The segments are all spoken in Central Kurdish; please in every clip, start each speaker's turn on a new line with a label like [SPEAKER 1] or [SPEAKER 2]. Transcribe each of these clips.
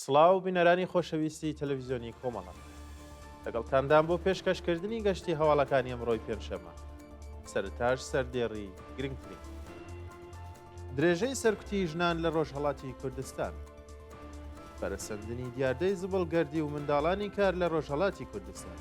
[SPEAKER 1] سڵاو بینەرانی خۆشەویستی تەلەڤیزیۆنی کۆمەڵە لەگەڵتاندان بۆ پێشکەشکردنی گەشتی هەواڵەکانی ئەمڕۆی پێنجشەمە سەرتاش سەردێڕی گرنگترین درێژەی سەرکوتی ژنان لە ڕۆژهەڵاتی کوردستان بەرەسەندنی دیاردەی زبڵگەردی و منداڵانی کار لە ڕۆژهەڵاتی کوردستان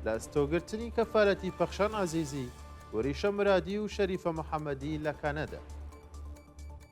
[SPEAKER 1] لە ئەستۆگرتنی کەفالەتی پەخشان عەزیزی وەریشە مرادی و شەریفە محەممەدی لە کانەدا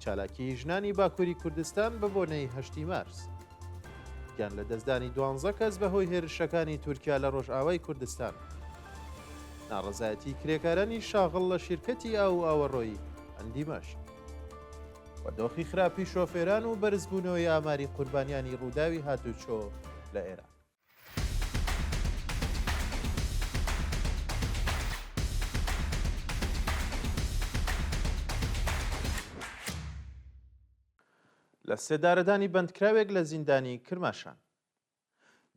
[SPEAKER 1] چالاکی ژنانی باکووری کوردستان بە بۆنەی 8 مارس گیان لە دەستدانی 12 کەس بەهۆی هێرشەکانی تورکیا لە ڕۆژئاوای کوردستان ناڕەزایەتی کرێکارانی شاغڵ لە شیرکەتی ئاو و ئاوەڕۆیی ئەندیمەش و دۆخی خراپی شۆفێران و بەرزبوونەوەی ئاماری قوربانیانی ڕووداوی هاتوچۆ لە ئێران. لە سێدارەدانی بەندکراوێک لە زیندانی کرماشان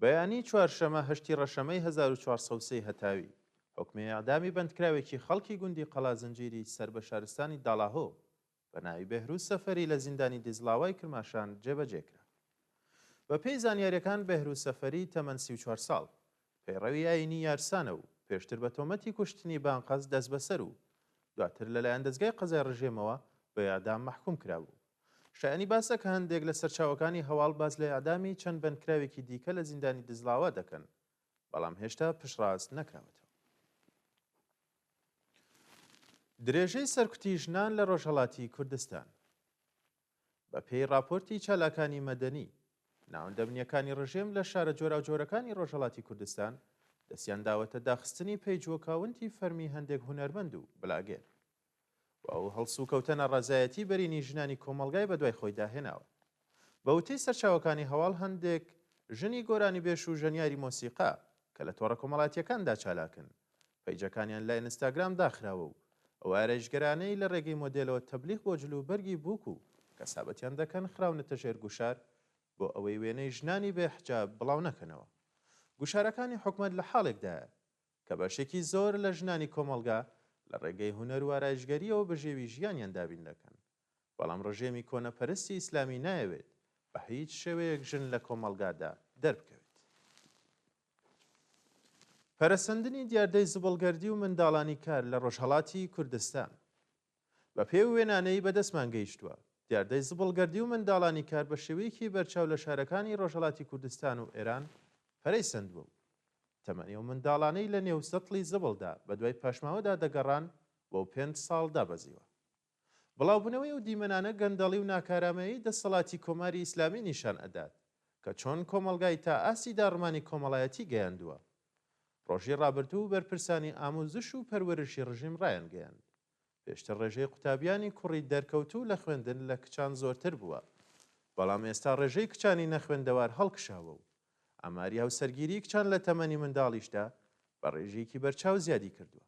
[SPEAKER 1] بەیانی چوارشەمە هەشتی ڕەشەمەی 1430 هەتاوی حکمی ئەعدامی بەندکراوێکی خەڵکی گوندی قەڵازنجیری سەر بە شارستانی داڵاهۆ بە ناوی بەهروز سەفەری لە زیندانی دیزلاوای کرماشان جێبەجێکرا. بە پێی زانیاریەکان بەهروز سەفەری تەمەن 34 ساڵ پەیڕەوی ئاینی یارسانە و پێشتر بە تۆمەتی کوشتنی بانقەس دەست بەسەر و دواتر لەلایەن دەستگای قەزای ڕژێمەوە بە ئەعدام مەحکوم کرابوو. شایانی باسە کە هەندێک لە سەرچاوەکانی هەواڵ باز لە ئەعدامی چەند بەندکراوێکی دیکە لە زیندانی دزلاوە دەکەن بەڵام هێشتا پشتڕاست نەکراوەتەوە. درێژەی سەرکوتی ژنان لە ڕۆژهەڵاتی کوردستان بە پێی راپۆرتی چالاکانی مەدەنی ناوەندەبنیەکانی ڕژێم لە شارە جۆراوجۆرەکانی ڕۆژهەڵاتی کوردستان دەستیان داوەتە داخستنی پەیجۆکاونتی فەرمی هەندێک هونەرمەند و بلاگێر ئەو هەڵسو کەوتەنە ڕزایەتی بەرینی ژنانی کۆمەلگای بە دوای خۆی داهێناوە. بە وتەی سەرچاوەکانی هەواڵ هەندێک ژنی گۆرانی بێش و ژەنیاری مۆسیقا کە لە تۆڕە کۆمەڵاتیەکاندا چالاکن پەیجەکانیان لە ئینستاگرام داخراوە و ئەو ئارێژگەرانەی لە ڕێگەی مۆدێلەوە تەبلیغ بۆ جلوبەرگی بووک و کەسابەتیان دەکەن خراونەتە ژێر گوشار بۆ ئەوەی وێنەی ژنانی بێحجاب بڵاو نەکەنەوە. گوشارەکانی حکومەت لە حاڵێکدایە کە بەشێکی زۆر لە ژنانی کۆمەلگا لە ڕێگەی هونەر و ئارایشگەریەوە بەژێوی ژیانیان دابین دەکەن بەڵام ڕژێمی کۆنەپەرستی ئیسلامی نایەوێت بە هیچ شێوەیەک ژن لە کۆمەلگادا دەربکەوێت. پەرەسەندنی دیاردەی زبڵگەردی و منداڵانی کار لە ڕۆژهەڵاتی کوردستان بە پێی وێنانەی بەدەستمان گەیشتووە دیاردەی زبڵگەردی و منداڵانی کار بە شێوەیەکی بەرچاو لە شارەکانی ڕۆژهەڵاتی کوردستان و ئێران پەرەیسەند بوو. تەمەنی و منداڵانەی لە نێو سەتڵی زبڵدا بە دوای پاشماوەدا دەگەڕان بۆ 5 ساڵ دابەزیوە. بڵاوبوونەوەی و دیمەنانە گەندەڵی و ناکارامەیی دەسەڵاتی کۆماری ئیسلامی نیشان ئەدات کە چۆن کۆمەلگای تا ئاسی داڕمانی کۆمەڵایەتی گەیاندووە. ڕۆژی ڕابردوو بەرپرسانی ئاموزش و پەروەرشی ڕژیم ڕایان گەیاند. پێشتر ڕێژەی قوتابیانی کوڕی دەرکەوتوو لە خوێندن لە کچان زۆرتر بووە بەڵام ئێستا ڕێژەی کچانی نەخوێندەوار هەڵکشاوە و ئاماری هاوسەرگیری کچان لە تەمەنی منداڵیشدا بە ڕێژەیەکی بەرچاو زیادی کردووە.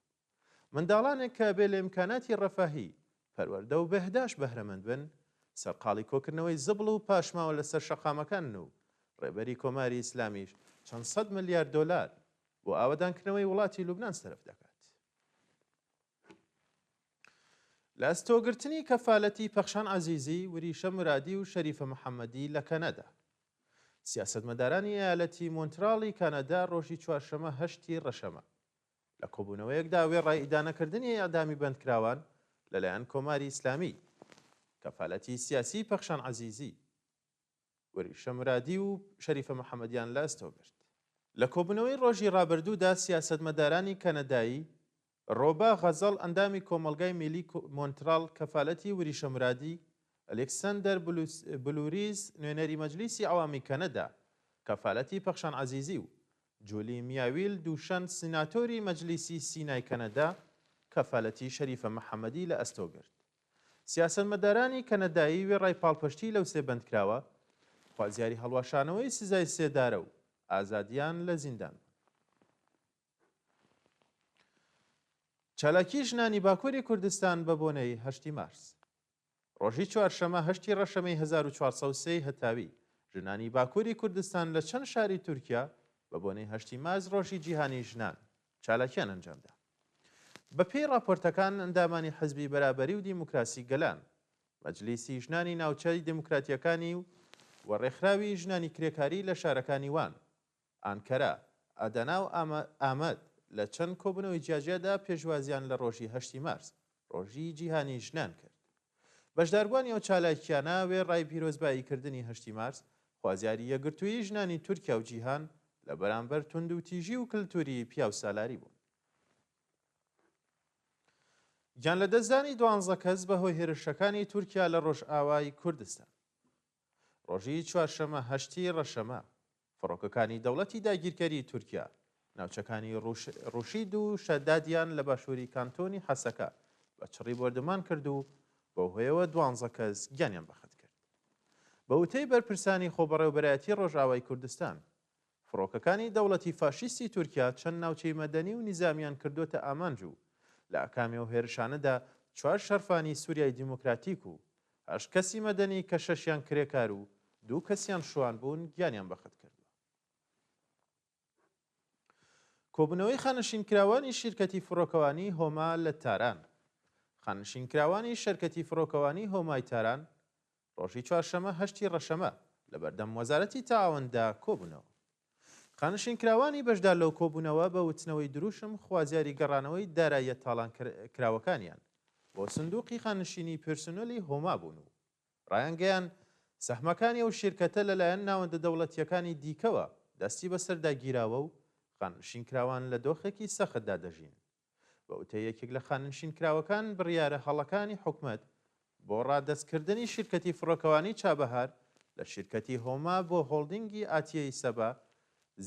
[SPEAKER 1] منداڵانێک کە بێ لە ئیمکاناتی ڕەفاهی پەروەردە و بەهداش بەهرەمەند بن سەرقاڵی کۆکردنەوەی زبڵ و پاشماوە لەسەر شەقامەکان و ڕێبەری کۆماری ئیسلامیش چەند سەد ملیارد دۆلار بۆ ئاوەدانکردنەوەی وڵاتی لوبنان سەرف دەکات. لە ئەستۆگرتنی کەفالەتی پەخشان عەزیزی وریشە مرادی و شەریفە محەممەدی لە کەنەدا سیاسەتمەدارانی ئایالەتی مۆنتراڵی کانەدا ڕۆژی چوارشەمە هەشتی ڕەشەمە لە کۆبوونەوەیەکدا وێ ڕایئیدانەکردنی ئەعدامی بەندکراوان لەلایەن کۆماری ئیسلامی کەفالەتی سیاسی پەخشان عەزیزی وریشە مرادی و شەریفە محەممەدیان لە ئەستۆگرت. لە کۆبوونەوەی ڕۆژی ڕابردوودا سیاسەتمەدارانی کەنەدایی ڕۆبا غەزەڵ ئەندامی کۆمەلگای میلی مۆنتراڵ کەفالەتی وریشە مرادی ئەلێکسەندەر بلوریز نوێنەری مەجلیسی ئەوامی کەنەدا کەفالەتی پەخشان عەزیزی و جولی میاویل دووشەن سیناتۆری مەجلیسی سینای کەنەدا کەفالەتی شەریفە محەممەدی لە ئەستۆگرت. سیاسەتمەدارانی کەنەدایی وێ ڕای پاڵپشتی لەو سێ بەندکراوە خوازیاری هەڵواشانەوەی سزای سێدارە و ئازادیان لە زیندان. چالاکی ژنانی باکووری کوردستان بە بۆنەی 8 مارس ڕۆژی چوارشەمە هەشتی ڕەشەمەی 1430 هەتاوی ژنانی باکووری کوردستان لە چەند شاری تورکیا بە بۆنەی 8 مارس ڕۆژی جیهانی ژنان چالاکیان ئەنجامدا. بە پێی راپۆرتەکان ئەندامانی حزبی بەرابەری و دیموکراسی گەلان مەجلیسی ژنانی ناوچەی دموکراتیەکانی و و ڕێکخراوی ژنانی کرێکاری لە شارەکانی وان، ئانکەرا، ئەدەنا و ئامەد لە چەند کۆبوونەوەی جیاجیادا پێشوازیان لە ڕۆژی 8 مارس ڕۆژی جیهانی ژنان کرد. بەشداربوونی ئەو چالاکیانە وێ ڕای پیرۆزباییکردنی 8 مارس خوازیاری یەکگرتووی ژنانی تورکیا و جیهان لە بەرامبەر توند و تیژی و کللتوری پیا و سالاری بوون. گیان لە دەستدانی 12 کەس بەهۆی هێرشەکانی تورکیا لە ڕۆژئاوای کوردستان. ڕۆژی چوارشەمە 8 ڕەشەمە فڕۆکەکانی دەوڵەتی داگیرکەری تورکیا ناوچەکانی ڕوشید و شەدادیان لە باشووری کانتۆنی حەسەکە بە چڕی بۆردەمان کرد و بەو هۆیەوە 12 کەس گیانیان بەخت کرد. بە وتەی بەرپرسانی خۆبەڕێوەبەرایەتی ڕۆژئاوای کوردستان، فڕۆکەکانی دەوڵەتی فاشیستی تورکیا چەند ناوچەی مەدەنی و نیزامیان کردوتە ئامانج و لە ئەکامی و هێرشانەدا 4 شەرفانی سووریای دیموکراتیک و 8 کەسی مەدەنی کە 6یان کرێکار و 2 کەسیان شوان بوون گیانیان بەخت کردووە. کۆبوونەوەی خانشینکراوانی شیرکەتی فڕۆکەوانی هۆما لە تاران. خانشینکراوانی شەرکەتی فڕۆکەوانی هۆمای تاران ڕۆژی چوارشەمە 8 ڕەشەمە لە بەردەم وەزارەتی تەعاوندا کۆبوونەوە. خانشینکراوانی بەشدار لەو کۆبوونەوە بە وتنەوەی دروشم خوازیاری گەڕانەوەی داراییە تاڵان کراوەکانیان بۆ سندوقی خانشینی پرسنۆلی هۆما بوون و ڕایانگەیان سەهمەکانی ئەو شیرکەتە لەلایەن ناوەندە دەوڵەتیەکانی دیکەوە دەستی بەسەردا گیراوە و خانشینکراوان لە دۆخێکی سەختدا دەژین. بە وتەی یەکێک لە خانشینکراوەکان بڕیارە هەڵەکانی حکومەت بۆ ڕادەستکردنی شیرکەتی فڕۆکەوانی چابەهار لە شیرکەتی هۆما بۆ هۆڵدینگی ئاتیەی سەبا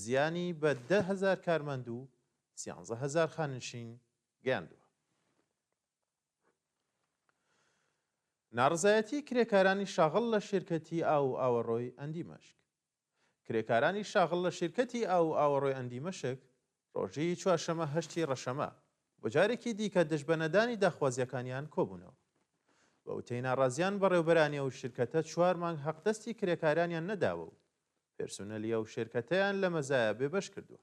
[SPEAKER 1] زیانی بە 10,000 کارمەند و 13,000 خانشین گەیاندووە. ناڕزایەتی کرێکارانی شاغڵ لە شیرکەتی ئاو و ئاوەڕۆی ئەندیمەشک. کرێکارانی شاغڵ لە شیرکەتی ئاو و ئاوەڕۆی ئەندیمەشک ڕۆژی چوارشەمە 8 ڕەشەمە بۆ جارێکی دیکە دژبەنەدانی داخوازیەکانیان کۆبوونەوە. بە وتەی ناڕازیان بەڕێوەبەرانی ئەو شیرکەتە 4 مانگ حەقدەستی کرێکارانیان نەداوە و پێرسۆنەلی ئەو شیرکەتەیان لە مەزایە بێبەش کردووە.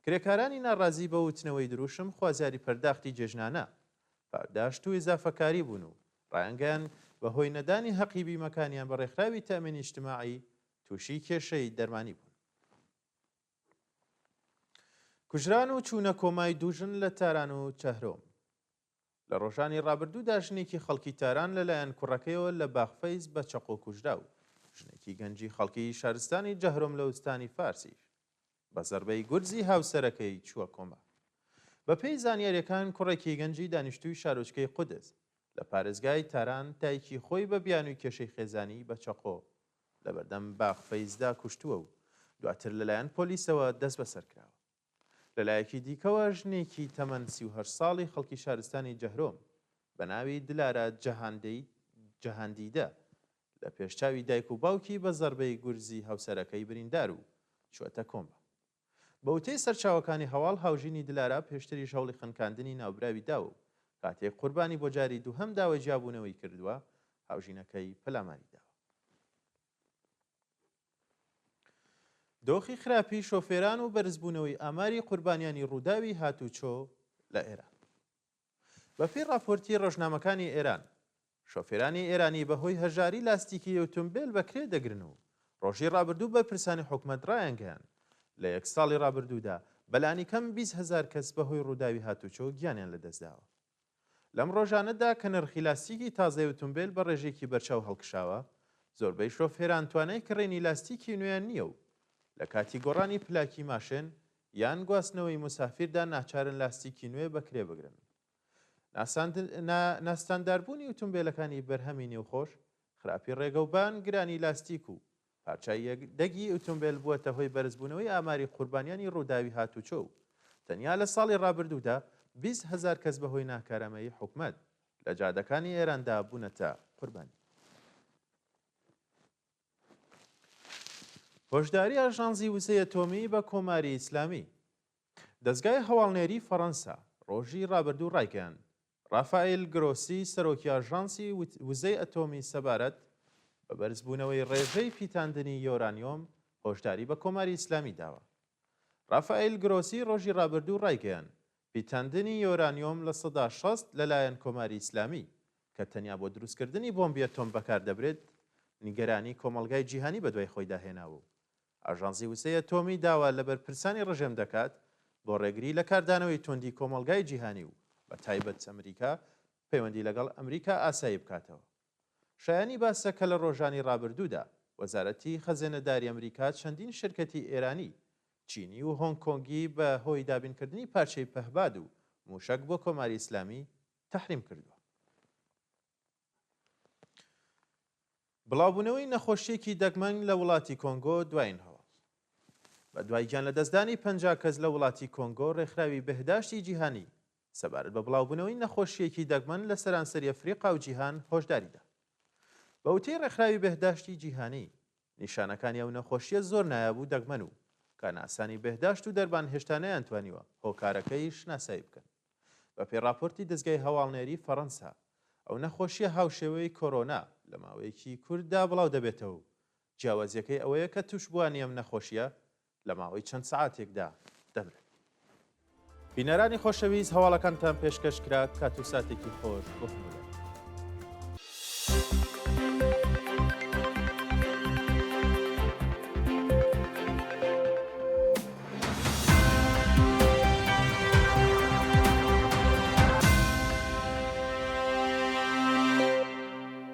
[SPEAKER 1] کرێکارانی ناڕازی بە وتنەوەی دروشم خوازیاری پەرداختی جێژنانە، پاداشت و ئیزافەکاری بوون و ڕایانگەیان بەهۆی نەدانی حەقی بیمەکانیان بە ڕێکخراوی تەمینی اجتماعی تووشی کێشەی دەرمانی بوون. کوژران و چوونە کۆمای دووژن لە تاران و چەهرۆم. لە ڕۆژانی ڕابردوودا ژنێکی خەڵکی تاران لەلایەن کوڕەکەیەوە لە باخفەیز بە چەقۆ کوژرا و ژنێکی گەنجی خەڵکی شارستانی جەهرۆم لە وستانی فارسیش بە زەربەی گورزی هاوسەرەکەی چووە کۆما. بە پێی زانیاریەکان کوڕێکی گەنجی دانیشتووی شارۆچکەی قودس لە پارێزگای تاران تایکی خۆی بە بیانووی کێشەی خێزانی بە چەقۆ لە بەردەم باخفەیزدا کوشتووە و دواتر لەلایەن پۆلیسەوە دەست بەسەر کراوە. لەلایەکی دیکەوە ژنێکی تەمەن 38 ساڵی خەڵکی شارستانی جەهرۆم بە ناوی دلارە جەهاندیدە لە پێشچاوی دایک و باوکی بە زەربەی گورزی هاوسەرەکەی بریندار و چوەتە کۆمبە. بە وتەی سەرچاوەکانی هەواڵ هاوژینی دلارە پێشتری شەوڵی خەنکاندنی ناوبراوی داوە و کاتێک قوربانی بۆ جاری دووهەم داوای جیابوونەوەی کردووە هاوژینەکەی پەلاماری داوە. دۆخی خراپی شۆفێران و بەرزبوونەوەی ئاماری قوربانیانی ڕووداوی هاتوچۆ لە ئێران. بەپێی راپۆرتی ڕۆژنامەکانی ئێران، شۆفێرانی ئێرانی بەهۆی هەژاری لاستیکی ئۆتۆمبیل بەکرێ دەگرن و ڕۆژی ڕابردوو بەرپرسانی حکومەت ڕایانگەیان لە 1 ساڵی ڕابردوودا بەلانی کەم 20,000 کەس بەهۆی ڕووداوی هاتوچۆ گیانیان لەدەستداوە. لەم ڕۆژانەدا کە نرخی لاستیکی تازەی ئۆتۆمبیل بە ڕێژێکی بەرچاو هەڵکشاوە، زۆربەی شۆفێران توانای کڕێنی لاستیکی نوێیان نییە و لە کاتی گۆڕانی پلاکی ماشێن یان گواستنەوەی مسافردا ناچارن لاستیکی نوێ بەکرێ بگرن. ناستانداربوونی ئۆتۆمبیلەکانی بەرهەمی نێوخۆش، خراپی ڕێگەوبان، گرانی لاستیک و پارچای یەکدەگی ئۆتۆمبیل بووەتە هۆی بەرزبوونەوەی ئاماری قوربانیانی ڕووداوی هاتوچۆ و تەنیا لە ساڵی ڕابردوودا 20,000 کەس بەهۆی ناکارەمەیی حکومەت لە جادەکانی ئێراندا بوونەتە قوربانی. هۆشداری ئاژانسی وزەی ئەتۆمی بە کۆماری ئیسلامی. دەستگای هەواڵنێری فەڕەنسا ڕۆژی ڕابردوو ڕایگەیاند ڕافائیل گرۆسی سەرۆکی ئاژانسی وزەی ئەتۆمی سەبارەت بە بەرزبوونەوەی ڕێژەی پیتاندنی یۆرانیۆم هۆشداری بە کۆماری ئیسلامی داوە. ڕافائیل گرۆسی ڕۆژی ڕابردوو ڕایگەیاند پیتاندنی یۆرانیۆم لە 60% لەلایەن کۆماری ئیسلامی کە تەنیا بۆ دروستکردنی بۆمبی ئەتۆم بەکار دەبرێت نیگەرانی کۆمەڵگای جیهانی بەدوای خۆی داهێناوە. ئاژانسی وسەیە تۆمی داوا لە بەرپرسانی ڕژێم دەکات بۆ ڕێگری لە کاردانەوەی توندی کۆمەڵگای جیهانی و بە تایبەت ئەمریکا پەیوەندی لەگەڵ ئەمریکا ئاسایی بکاتەوە. شایانی باسە کە لە ڕۆژانی ڕابردوودا وەزارەتی خەزانەداری ئەمریکا چەندین شرکەتی ئێرانی، چینی و هۆنگ کۆنگی بە هۆی دابینکردنی پارچەی پەهباد و موشک بۆ کۆماری ئیسلامی تەحریم کردووە. بڵاوبوونەوەی نەخۆشیێکی دەگمەنگ لە وڵاتی کۆنگۆ دوایین هەواڵ. بە دوای گیان لە دەستدانی 50 کەس لە وڵاتی کۆنگۆ ڕێکخراوی بەهداشتی جیهانی سەبارەت بە بڵاوبوونەوەی نەخۆشیێکی دەگمەن لە سەرانسەری ئەفریقا و جیهان هۆشداریدا. بە وتەی ڕێکخراوی بەهداشتی جیهانی نیشانەکانی ئەو نەخۆشیە زۆر نایابوو دەگمەن و کاناسانی بەهداشت و دەربان هێشتانەیان توانیوە هۆکارەکەی شناسایی بکەن. بە پێی راپۆرتی دەستگای هەواڵنێری فەڕەنسا ئەو نەخۆشیە هاوشێوەی کۆرۆنا لە ماوەیەکی کورتدا بڵاو دەبێتەوە و جیاوازیەکەی ئەوەیە کە توشبووانی ئەم نەخۆشیە لە ماوەی چەند سەعاتێکدا دەبرێت. بینەرانی خۆشەویست هەواڵەکانتان پێشکەش کرا کات و ساتێکی خۆش بۆ هەموو.